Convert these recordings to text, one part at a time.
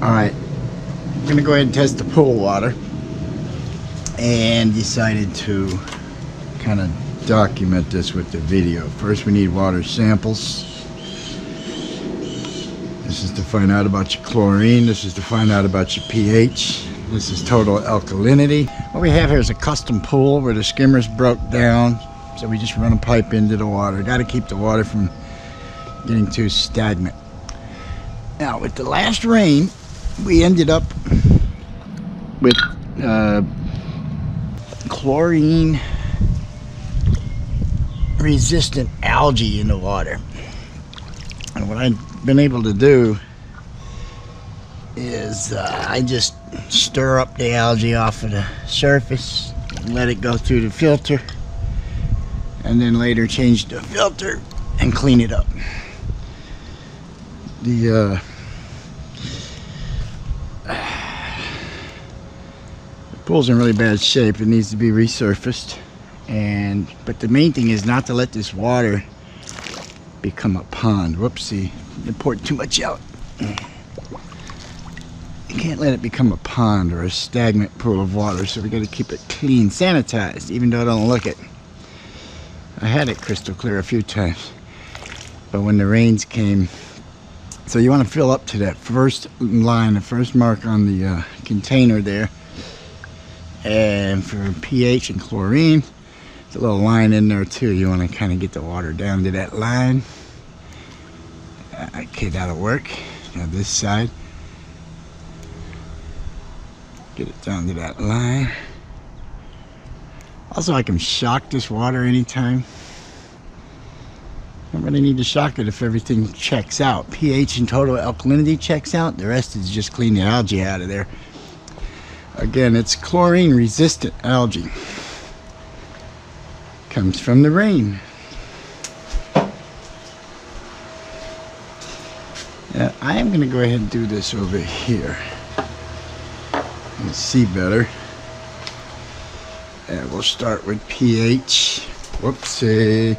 Alright, I'm going to go ahead and test the pool water, and decided to kind of document this with the video. First we need water samples. This is to find out about your chlorine. This is to find out about your pH. This is total alkalinity. What we have here is a custom pool where the skimmers broke down, so we just run a pipe into the water. Got to keep the water from getting too stagnant. Now with the last rain, we ended up with chlorine resistant algae in the water. And what I've been able to do is I just stir up the algae off of the surface, let it go through the filter, and then later change the filter and clean it up. The pool's in really bad shape. It needs to be resurfaced, but the main thing is not to let this water become a pond. Whoopsie, I poured too much out. You can't let it become a pond or a stagnant pool of water, so we got to keep it clean, sanitized, even though I don't look it. I had it crystal clear a few times, but when the rains came, so you want to fill up to that first line, the first mark on the container there. And for pH and chlorine, there's a little line in there too. You want to kind of get the water down to that line. Okay, that'll work. Now this side, get it down to that line. Also, I can shock this water anytime. Don't really need to shock it if everything checks out. pH and total alkalinity checks out. The rest is just clean the algae out of there. Again, it's chlorine resistant algae. Comes from the rain. Now, I am going to go ahead and do this over here. You can see better. And we'll start with pH. Whoopsie.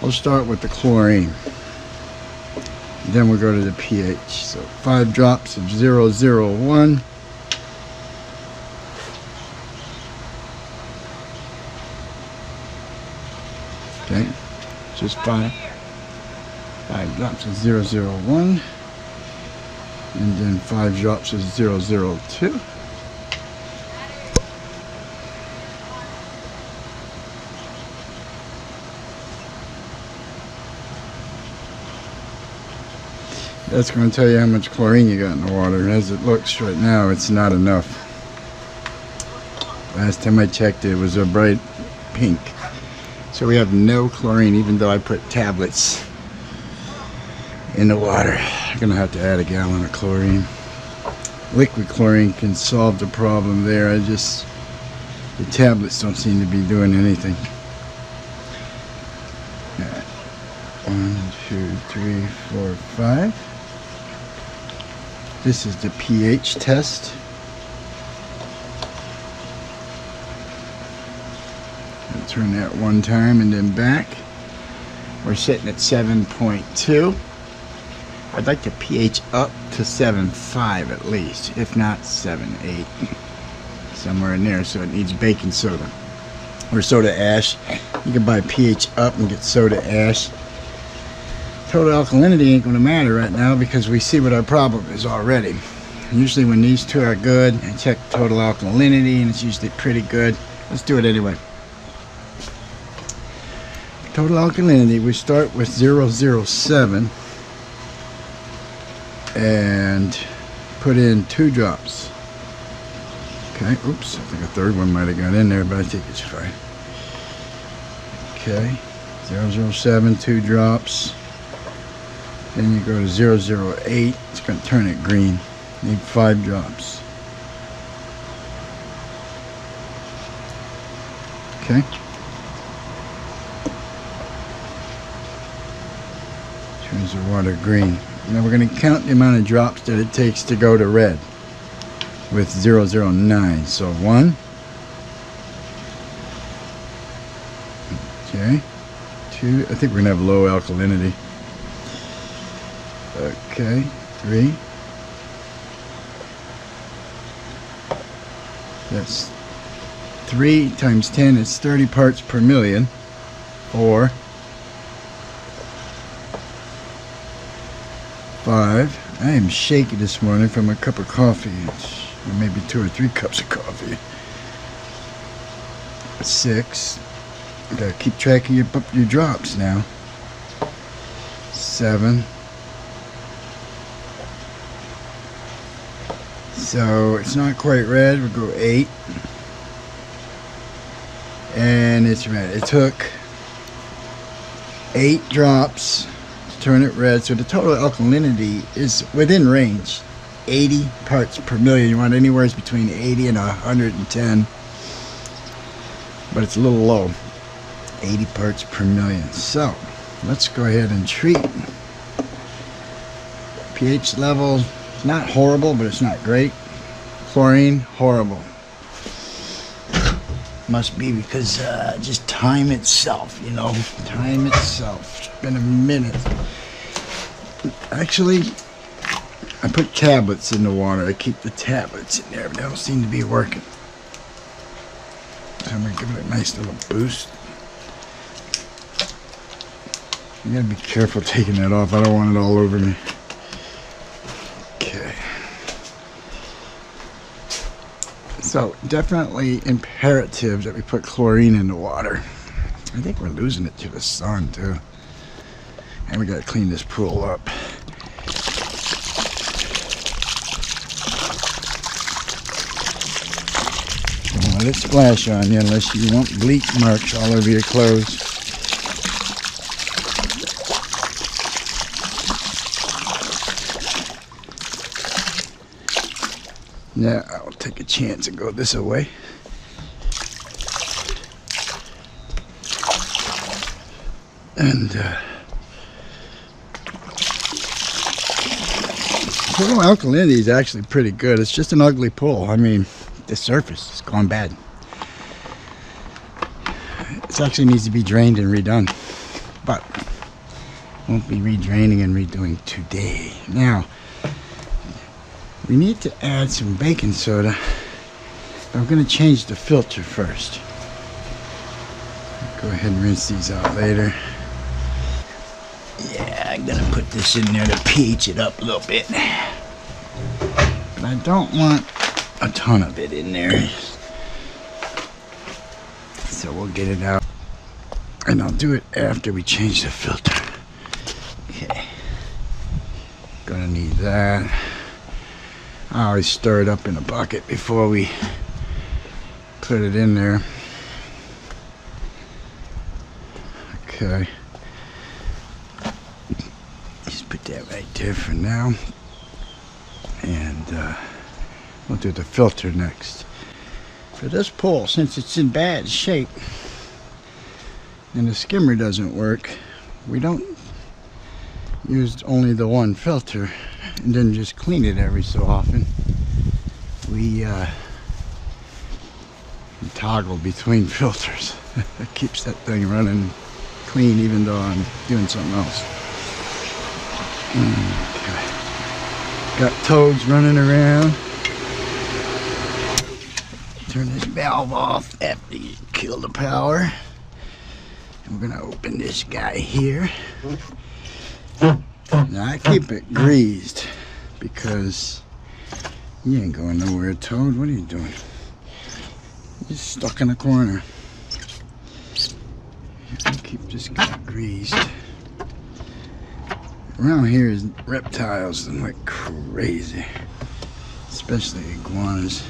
We'll start with the chlorine. Then we'll go to the pH. So 5 drops of 001. Okay, just 5 drops of 001. And then 5 drops of 002. That's going to tell you how much chlorine you got in the water. As it looks right now, it's not enough. Last time I checked, it was a bright pink. So we have no chlorine, even though I put tablets in the water. I'm going to have to add a gallon of chlorine. Liquid chlorine can solve the problem there. The tablets don't seem to be doing anything. 1, 2, 3, 4, 5. This is the pH test. I'll turn that one time and then back. We're sitting at 7.2. I'd like the pH up to 7.5 at least, if not 7.8. Somewhere in there, so it needs baking soda. Or soda ash. You can buy pH up and get soda ash. Total alkalinity ain't going to matter right now because we see what our problem is already. Usually when these two are good, I check total alkalinity and it's usually pretty good. Let's do it anyway. Total alkalinity, we start with 007 and put in 2 drops. Okay, oops, I think a third one might have got in there, but I think it's fine. Okay, 007, 2 drops. Then you go to 008, it's going to turn it green. Need 5 drops. Okay. Turns the water green. Now we're going to count the amount of drops that it takes to go to red with 009. So 1. Okay. 2. I think we're going to have low alkalinity. Okay, 3. That's 3 times 10 is 30 parts per million. 4. 5. I am shaky this morning from a cup of coffee. Or maybe 2 or 3 cups of coffee. 6. You gotta keep track of your drops now. 7. So it's not quite red. We'll go 8. And it's red. It took 8 drops to turn it red. So the total alkalinity is within range. 80 parts per million. You want anywhere between 80 and 110. But it's a little low. 80 parts per million. So let's go ahead and treat. pH level is not horrible, but it's not great. Chlorine, horrible. Must be because just time itself, you know, time itself. It's been a minute. Actually, I put tablets in the water. I keep the tablets in there, but they don't seem to be working. So I'm gonna give it a nice little boost. You gotta be careful taking that off. I don't want it all over me. Okay. So definitely imperative that we put chlorine in the water. I think we're losing it to the sun too. And we gotta clean this pool up. Don't let it splash on you unless you want bleach marks all over your clothes. Now I'll take a chance and go this way. And pool alkalinity is actually pretty good. It's just an ugly pool. I mean, the surface has gone bad. It actually needs to be drained and redone, but won't be redraining and redoing today. Now, we need to add some baking soda. I'm going to change the filter first. Go ahead and rinse these out later. Yeah, I'm going to put this in there to pH it up a little bit. But I don't want a ton of it in there. So we'll get it out. And I'll do it after we change the filter. Okay. Gonna need that. I always stir it up in a bucket before we put it in there. Okay. Just put that right there for now. And we'll do the filter next. For this pool, since it's in bad shape and the skimmer doesn't work, we don't use only the one filter and then just clean it every so often. We toggle between filters. It keeps that thing running clean even though I'm doing something else. Okay. Got toads running around. Turn this valve off after you kill the power. And we're gonna open this guy here. Now I keep it greased because you ain't going nowhere, Toad. What are you doing? You're stuck in a corner. I keep this guy greased. Around here is reptiles like crazy, especially iguanas.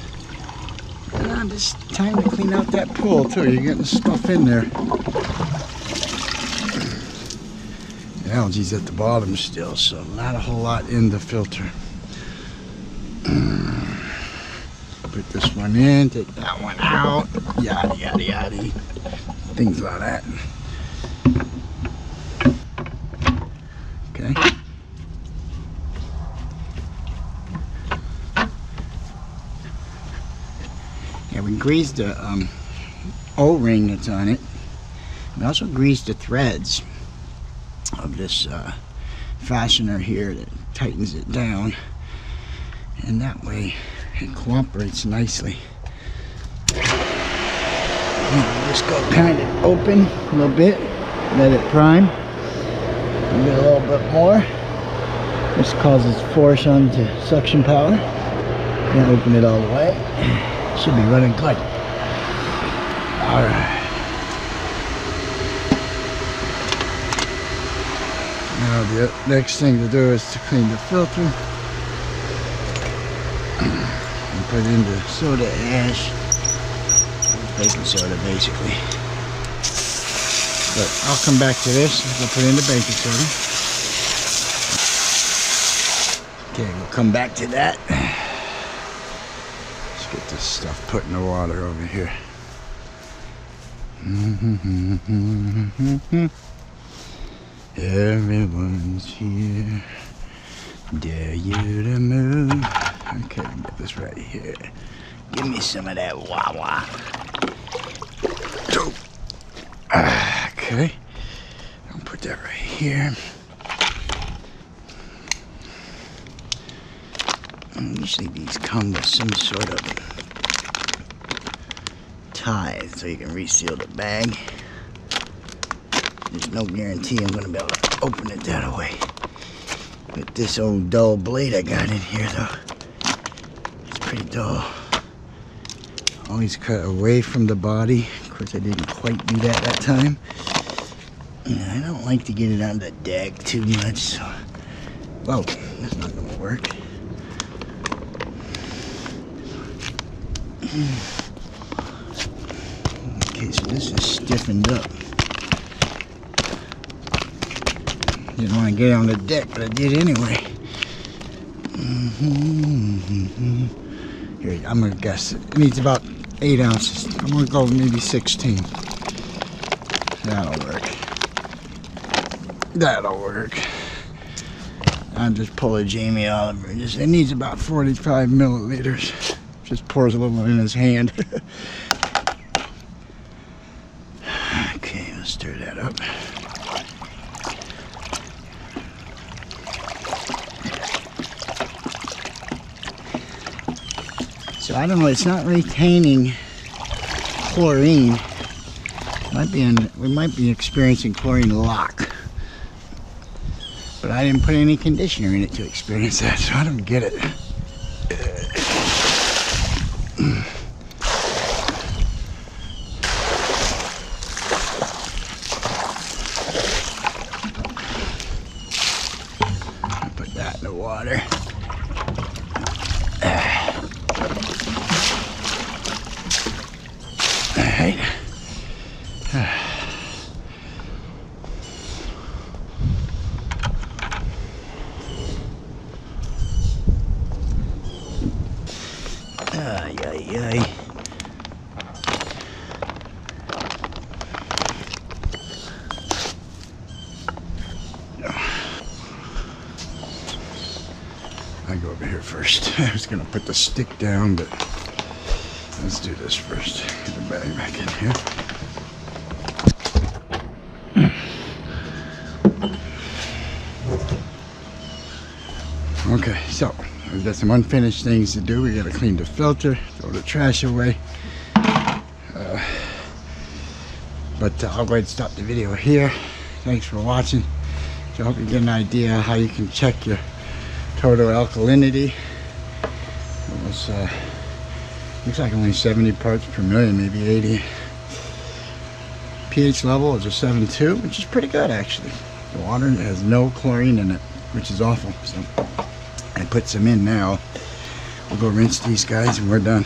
And it's time to clean out that pool too. You're getting stuff in there. The algae's at the bottom still, so not a whole lot in the filter. Put this one in, take that one out, yada yada yada, things like that. Okay. Yeah, we greased the O-ring that's on it. We also greased the threads of this fastener here that tightens it down, and that way it cooperates nicely. Just go kind of open a little bit, let it prime, and get a little bit more. This causes force onto suction power. Then open it all the way. Should be running good. Alright. Now the next thing to do is to clean the filter. And put in the soda ash. Baking soda basically. But I'll come back to this. I'll put in the baking soda. Okay, we'll come back to that. Let's get this stuff put in the water over here. Everyone's here. Dare you to move. Okay, get this right here. Give me some of that wah-wah. Okay. I'll put that right here. And usually these come with some sort of tie so you can reseal the bag. There's no guarantee I'm going to be able to open it that way. But this old dull blade I got in here though, it's pretty dull. Always cut away from the body. Of course I didn't quite do that time. And I don't like to get it on the deck too much, so... Whoa, that's not going to work. Okay, so this is stiffened up. Didn't want to get it on the deck, but I did anyway. Here, I'm going to guess it needs about 8 ounces. I'm going to go maybe 16. That'll work. That'll work. I'll just pull a Jamie Oliver. It needs about 45 milliliters. Just pours a little in his hand. Okay, let's stir that up. So I don't know, it's not retaining chlorine. We might be experiencing chlorine lock. But I didn't put any conditioner in it to experience that, so I don't get it. I'll put that in the water. Alright. Ay, ay, ay. I go over here first. I was gonna put the stick down, but let's do this first. Get the bag back in here. Okay, so we've got some unfinished things to do. We gotta clean the filter, throw the trash away. But I'll go ahead and stop the video here. Thanks for watching. So I hope you get an idea how you can check your total alkalinity. It was, looks like only 70 parts per million, maybe 80. pH level is a 7.2, which is pretty good actually. The water has no chlorine in it, which is awful. So I put some in now. We'll go rinse these guys and we're done.